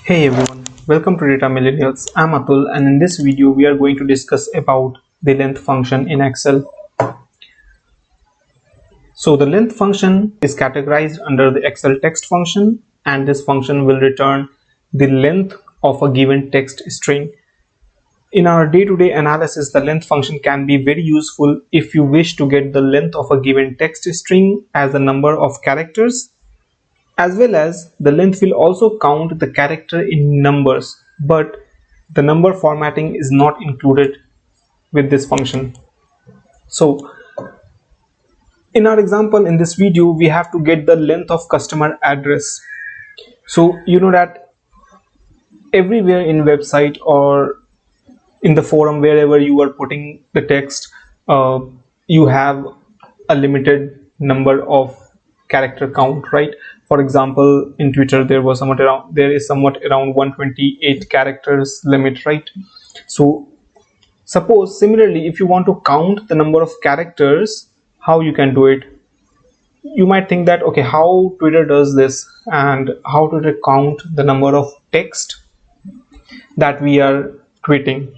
Hey everyone, welcome to Data Millennials. I'm Atul, and in this video we are going to discuss about the length function in Excel. So the length function is categorized under the Excel text function, and this function will return the length of a given text string. In our day-to-day analysis, the length function can be very useful if you wish to get the length of a given text string as a number of characters, as well as the length will also count the character in numbers, but the number formatting is not included with this function. So in our example in this video, we have to get the length of customer address. So you know that everywhere in website or in the forum, wherever you are putting the text, you have a limited number of character count, right? For example, in Twitter there is somewhat around 128 characters limit, right? So suppose similarly, if you want to count the number of characters, how you can do it? You might think that, okay, how Twitter does this and how to count the number of text that we are tweeting.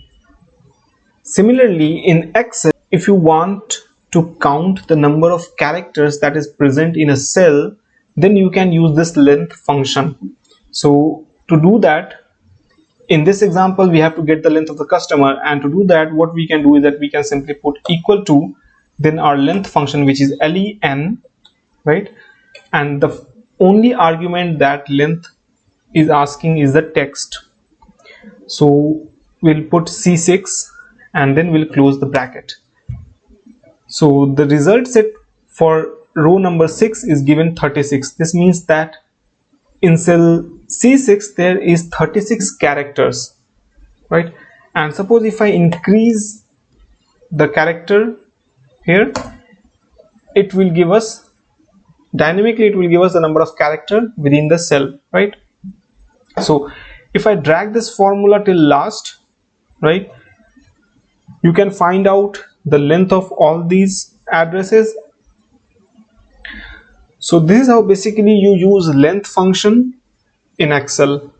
Similarly, in Excel, if you want to count the number of characters that is present in a cell, then you can use this length function. So to do that, in this example, we have to get the length of the customer, and to do that, what we can do is that we can simply put equal to then our length function, which is len, right? And the only argument that length is asking is the text. So we'll put C6 and then we'll close the bracket. So the result set for row number 6 is given 36. This means that in cell C6 there is 36 characters, right? And suppose if I increase the character here, it will give us dynamically, it will give us the number of character within the cell, right? So if I drag this formula till last, right, you can find out the length of all these addresses. So this is how basically you use length function in Excel.